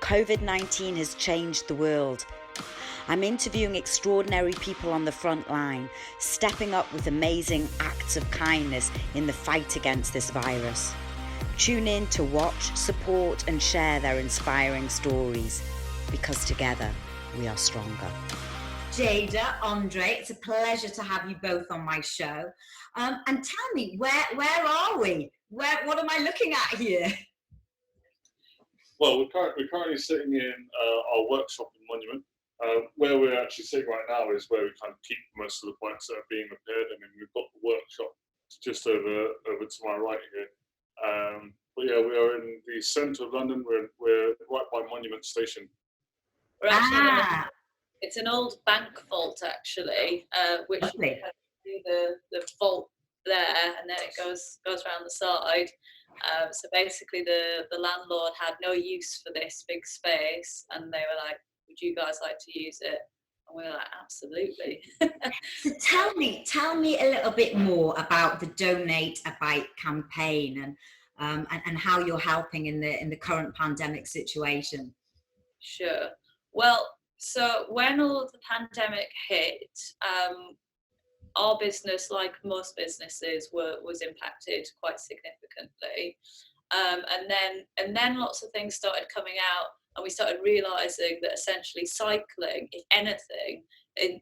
COVID-19 has changed the world. I'm interviewing extraordinary people on the front line, stepping up with amazing acts of kindness in the fight against this virus. Tune in to watch, support and share their inspiring stories, because together we are stronger. Jeyda, Andre, it's a pleasure to have you both on my show. And tell me, where are we? What am I looking at here? Well, we're currently sitting in our workshop in Monument. Where we're actually sitting right now is where we kind of keep most of the bikes that are being repaired, and then we've got the workshop just over to my right here. But yeah, we are in the centre of London. We're right by Monument Station. We're actually it's an old bank vault actually, which you can see the vault there, and then it goes around the side. So basically, the landlord had no use for this big space, and they were like, "Would you guys like to use it?" And we were like, "Absolutely." So tell me a little bit more about the Donate a Bike campaign and how you're helping in the current pandemic situation. Sure. Well, so when all of the pandemic hit, our business, like most businesses, was impacted quite significantly, and then lots of things started coming out, and we started realizing that essentially cycling, if anything,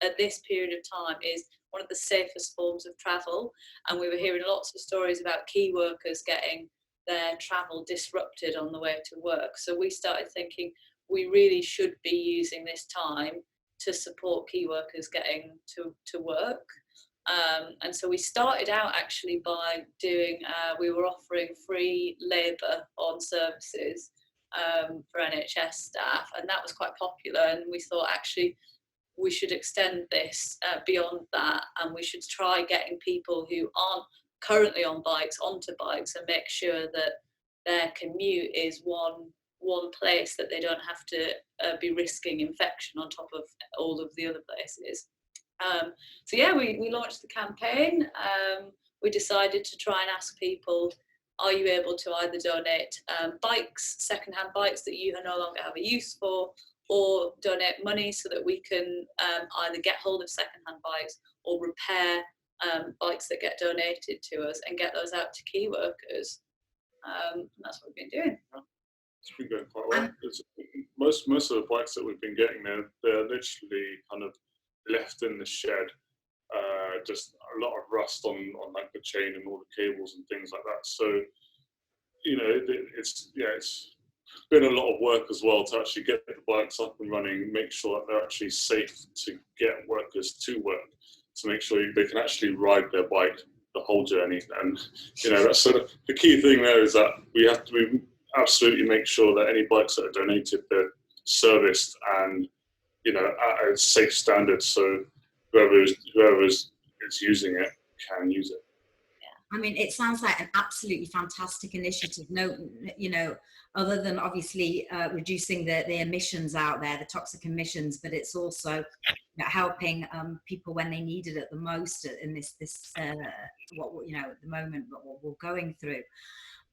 at this period of time, is one of the safest forms of travel. And we were hearing lots of stories about key workers getting their travel disrupted on the way to work. So we started thinking we really should be using this time to support key workers getting to work. And so we started out actually by doing, we were offering free labour on services for NHS staff, and that was quite popular. And we thought actually we should extend this beyond that, and we should try getting people who aren't currently on bikes onto bikes, and make sure that their commute is one place that they don't have to be risking infection on top of all of the other places. So yeah, we launched the campaign. We decided to try and ask people, are you able to either donate bikes, secondhand bikes that you no longer have a use for, or donate money so that we can either get hold of secondhand bikes or repair bikes that get donated to us and get those out to key workers. And that's what we've been doing. It's been going quite well. Most of the bikes that we've been getting, they're literally kind of left in the shed. Just a lot of rust on like the chain and all the cables and things like that. So, you know, it's been a lot of work as well to actually get the bikes up and running, make sure that they're actually safe to get workers to work, to make sure they can actually ride their bike the whole journey. And you know, that's sort of the key thing there, is that we absolutely make sure that any bikes that are donated, they're serviced and, you know, at a safe standard, so whoever is using it can use it. I mean, it sounds like an absolutely fantastic initiative. No, you know, other than obviously reducing the emissions out there, the toxic emissions, but it's also helping people when they need it at the most in this what you know, at the moment what we're going through.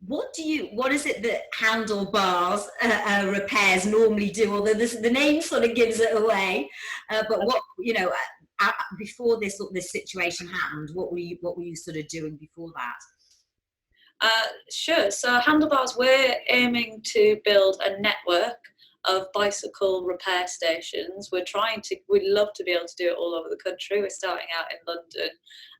What is it that Handlebars repairs normally do? Although the name sort of gives it away, but what, you know, before this situation happened, what were you sort of doing before that? Sure. So Handlebars, we're aiming to build a network of bicycle repair stations. We'd love to be able to do it all over the country. We're starting out in London,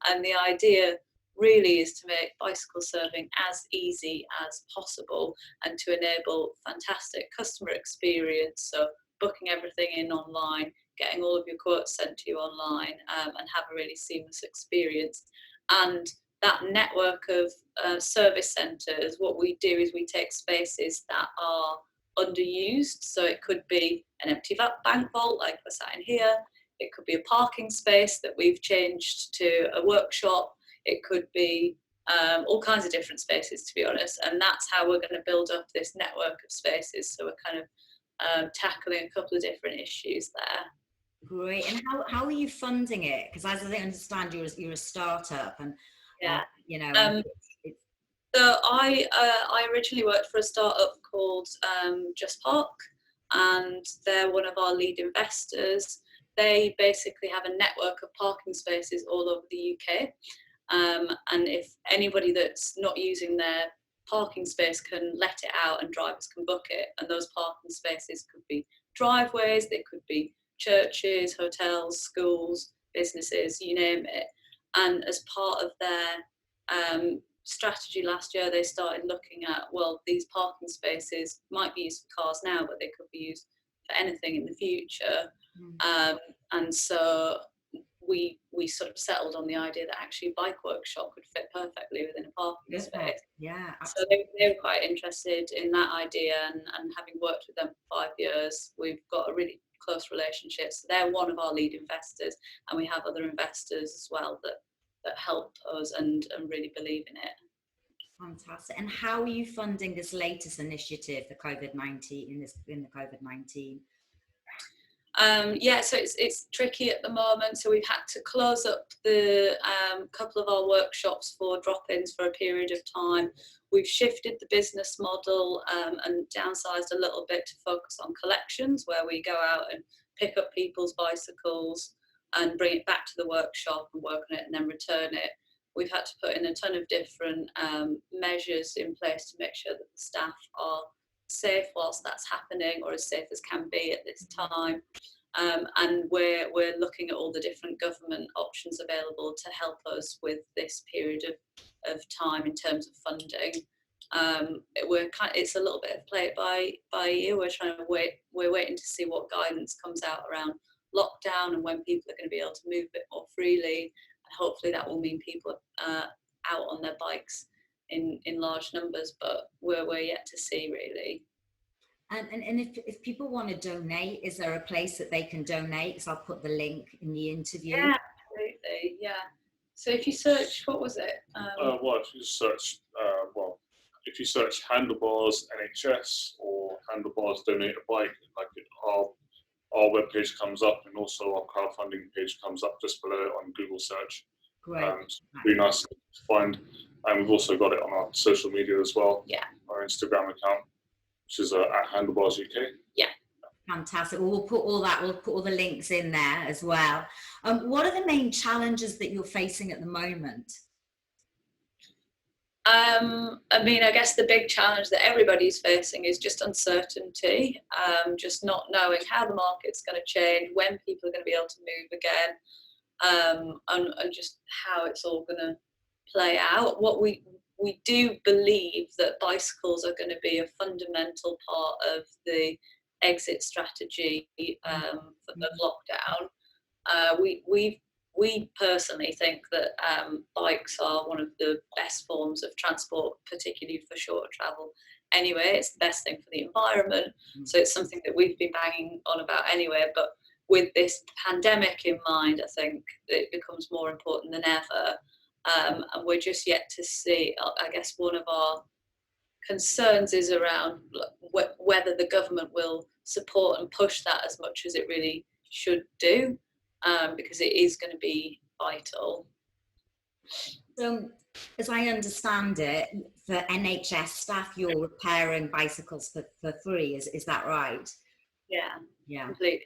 and the idea really is to make bicycle serving as easy as possible and to enable fantastic customer experience. So booking everything in online, getting all of your quotes sent to you online, and have a really seamless experience. And that network of service centres, what we do is we take spaces that are underused. So it could be an empty bank vault like we're sat in here. It could be a parking space that we've changed to a workshop. It could be all kinds of different spaces, to be honest. And that's how we're going to build up this network of spaces. So we're kind of tackling a couple of different issues there. Great. And how are you funding it? Because as I understand, you're a startup, and yeah, you know. So I originally worked for a startup called Just Park, and they're one of our lead investors. They basically have a network of parking spaces all over the UK. And if anybody that's not using their parking space can let it out and drivers can book it, and those parking spaces could be driveways, they could be churches, hotels, schools, businesses, you name it. And as part of their strategy last year, they started looking at, well, these parking spaces might be used for cars now, but they could be used for anything in the future. And so we sort of settled on the idea that actually a bike workshop could fit perfectly within a parking space. Yeah, so they were quite interested in that idea, and having worked with them for 5 years, we've got a really close relationship. So they're one of our lead investors, and we have other investors as well that help us and really believe in it. Fantastic. And how are you funding this latest initiative, the COVID-19, in the COVID-19? Yeah, so it's tricky at the moment. So we've had to close up the couple of our workshops for drop-ins for a period of time. We've shifted the business model and downsized a little bit to focus on collections, where we go out and pick up people's bicycles and bring it back to the workshop and work on it and then return it. We've had to put in a ton of different measures in place to make sure that the staff are safe whilst that's happening, or as safe as can be at this time. And we're looking at all the different government options available to help us with this period of time in terms of funding. It's a little bit of play it by ear. We're waiting to see what guidance comes out around lockdown and when people are going to be able to move a bit more freely. And hopefully that will mean people are out on their bikes in large numbers, but we're yet to see, really. And if people want to donate, is there a place that they can donate? Because I'll put the link in the interview. Yeah, absolutely. Yeah. So if you search, what was it? If you search Handlebars NHS or Handlebars Donate a Bike, our webpage comes up, and also our crowdfunding page comes up just below it on Google search. Great. It's really nice to find. And we've also got it on our social media as well. Yeah. Our Instagram account, which is at Handlebars UK. Yeah. Fantastic. Well, we'll put all the links in there as well. What are the main challenges that you're facing at the moment? I mean, I guess the big challenge that everybody's facing is just uncertainty, just not knowing how the market's going to change, when people are going to be able to move again, and just how it's all going to play out. What we do believe that bicycles are going to be a fundamental part of the exit strategy of lockdown. We personally think that bikes are one of the best forms of transport, particularly for shorter travel. Anyway, it's the best thing for the environment, so it's something that we've been banging on about anyway. But with this pandemic in mind, I think it becomes more important than ever. And we're just yet to see. I guess one of our concerns is around whether the government will support and push that as much as it really should do, because it is going to be vital. So, as I understand it, for NHS staff, you're repairing bicycles for free. Is that right? Yeah, completely.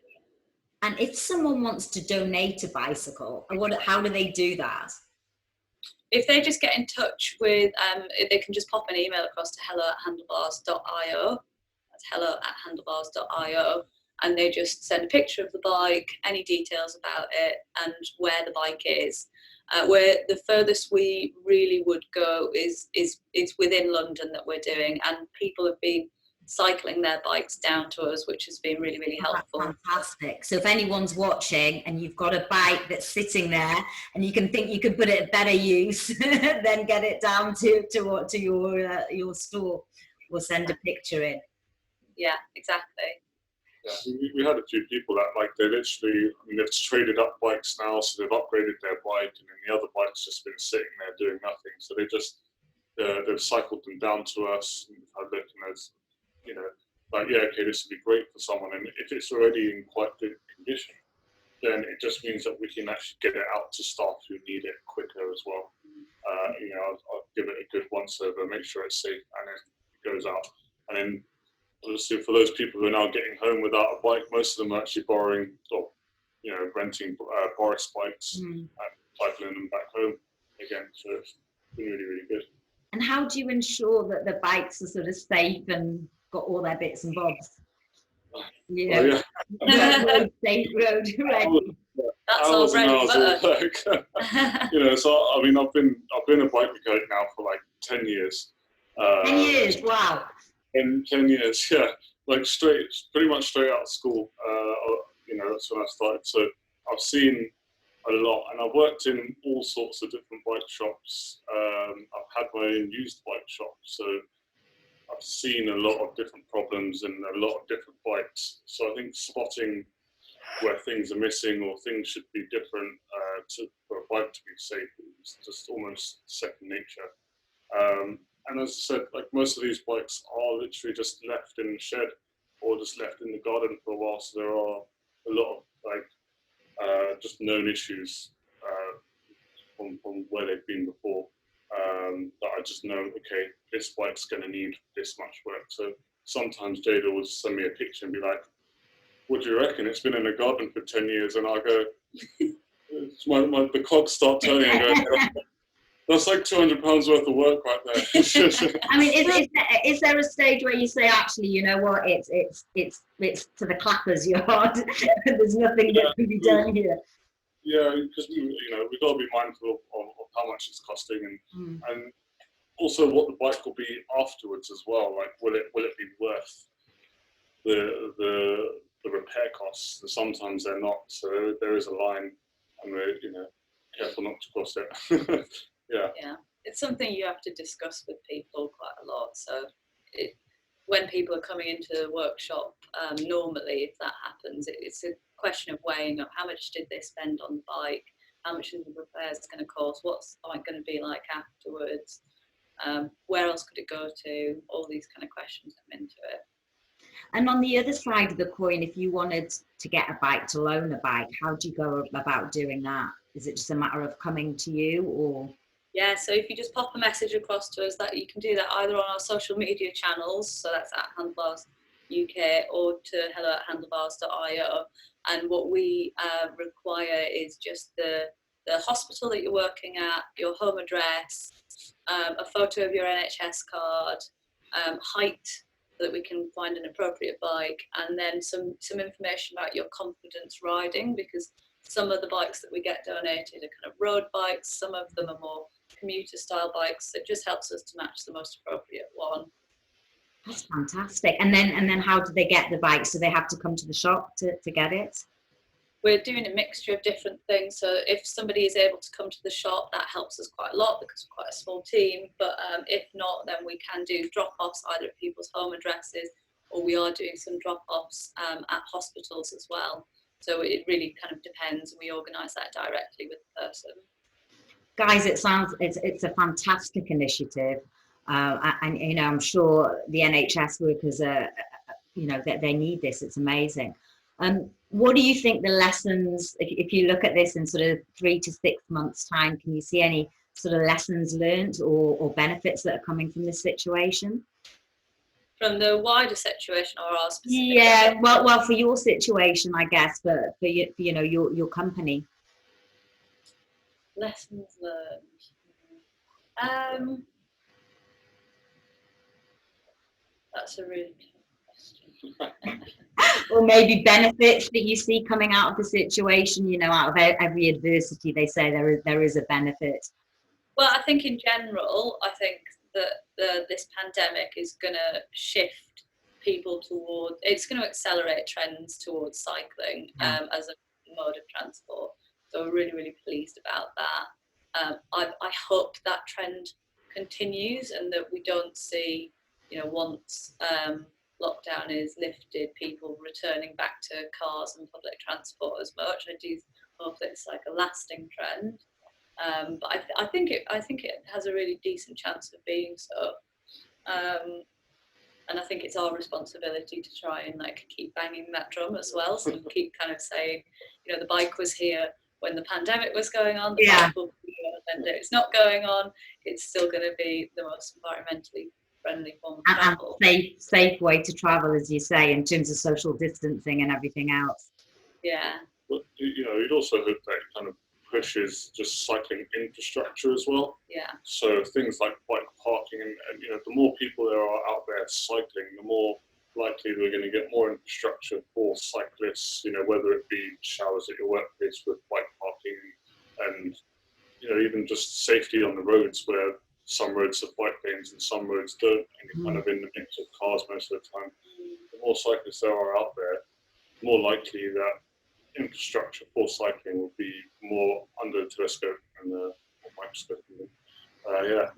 And if someone wants to donate a bicycle, how do they do that? If they just get in touch with, they can just pop an email across to hello@handlebars.io. That's hello@handlebars.io. And they just send a picture of the bike, any details about it, and where the bike is. Where the furthest we really would go is within London that we're doing, and people have been cycling their bikes down to us, which has been really, really helpful. That's fantastic. So if anyone's watching and you've got a bike that's sitting there and you can think you could put it at better use, then get it down to your store or send a picture in. Yeah, exactly. Yeah, we had a few people that they've traded up bikes now, so they've upgraded their bike, and then the other bike's just been sitting there doing nothing. So they've cycled them down to us, and we've had a look, and this would be great for someone. And if it's already in quite good condition, then it just means that we can actually get it out to staff who need it quicker as well. I'll give it a good once over, make sure it's safe, and then it goes out. And then obviously for those people who are now getting home without a bike, most of them are actually borrowing or renting Boris bikes and cycling them back home again. So it's been really, really good. And how do you ensure that the bikes are sort of safe and got all their bits and bobs? Yeah. Road safe, road ready. That's all bread and butter. So I mean, I've been a bike mechanic now for like 10 years. 10 years, wow. 10 years, yeah. Like pretty much straight out of school. That's when I started. So I've seen a lot, and I've worked in all sorts of different bike shops. I've had my own used bike shop, so I've seen a lot of different problems and a lot of different bikes. So I think spotting where things are missing or things should be different for a bike to be safe is just almost second nature. And as I said, like most of these bikes are literally just left in the shed or just left in the garden for a while. So there are a lot of just known issues from where they've been before that I just know, okay, this bike's going to need this much work. So sometimes Jeyda will send me a picture and be like, what do you reckon? It's been in the garden for 10 years. And I go, the cogs start turning and go, that's like £200 worth of work right there. I mean, is there a stage where you say, actually, you know what, it's to the clapper's yard, there's nothing that can be done here? Yeah, because we've got to be mindful of how much it's costing and also what the bike will be afterwards as well. Like, will it be worth the repair costs? And sometimes they're not. So there is a line, and we're careful not to cross it. Yeah, it's something you have to discuss with people quite a lot. So when people are coming into the workshop, normally if that happens, it's a question of weighing up how much did they spend on the bike, how much is the repairs going to cost, what's the bike going to be like afterwards, where else could it go to, all these kind of questions come into it. And on the other side of the coin, if you wanted to get a bike, to loan a bike, how do you go about doing that? Is it just a matter of coming to you, or? Yeah, so if you just pop a message across to us, that you can do that either on our social media channels, so that's at Handlebars UK, or to hello@handlebars.io. And what we require is just the hospital that you're working at, your home address, a photo of your NHS card, height, so that we can find an appropriate bike, and then some information about your confidence riding, because some of the bikes that we get donated are kind of road bikes, some of them are more commuter style bikes. It just helps us to match the most appropriate one. That's fantastic. And then how do they get the bikes? Do they have to come to the shop to get it? We're doing a mixture of different things. So if somebody is able to come to the shop, that helps us quite a lot because we're quite a small team. But if not, then we can do drop-offs either at people's home addresses, or we are doing some drop-offs at hospitals as well. So it really kind of depends, and we organise that directly with the person. Guys, it's a fantastic initiative, and I'm sure the NHS workers are, they need this. It's amazing. What do you think the lessons, if you look at this in sort of 3 to 6 months' time, can you see any sort of lessons learned or benefits that are coming from this situation? From the wider situation or our specific? Yeah, well, for your situation, I guess, but for your company. Lessons learned. That's a really good question. Or maybe benefits that you see coming out of the situation. Out of every adversity, they say there is a benefit. Well, I think in general, I think that this pandemic is going to shift people toward, it's going to accelerate trends towards cycling as a mode of transport. So we're really, really pleased about that. I hope that trend continues and that we don't see, once lockdown is lifted, people returning back to cars and public transport as much. I do hope that it's like a lasting trend. But I think it has a really decent chance of being so. And I think it's our responsibility to try and keep banging that drum as well. So keep kind of saying, the bike was here when the pandemic was going on. The bike will be here when it's not going on. It's still going to be the most environmentally friendly form of And travel. safe way to travel, as you say, in terms of social distancing and everything else. Yeah. But you'd also hope that it kind of pushes just cycling infrastructure as well. Yeah. So things like bike parking, and the more people there are out there cycling, the more likely we're going to get more infrastructure for cyclists. Whether it be showers at your workplace with bike parking, and even just safety on the roads, where some roads have bike lanes and some roads don't, and you're kind of in the mix of cars most of the time. The more cyclists there are out there, the more likely that infrastructure for cycling will be more under the telescope and the microscope.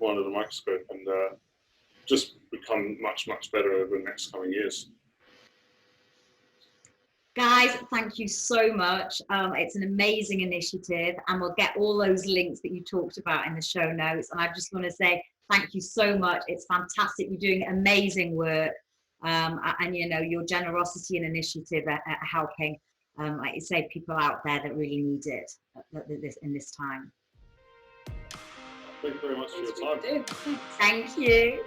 More under the microscope, and just become much, much better over the next coming years. Guys, thank you so much. It's an amazing initiative, and we'll get all those links that you talked about in the show notes. And I just want to say thank you so much. It's fantastic. You're doing amazing work, and your generosity and initiative at helping, like you say, people out there that really need it in this time. Thank you very much for your time. Thank you.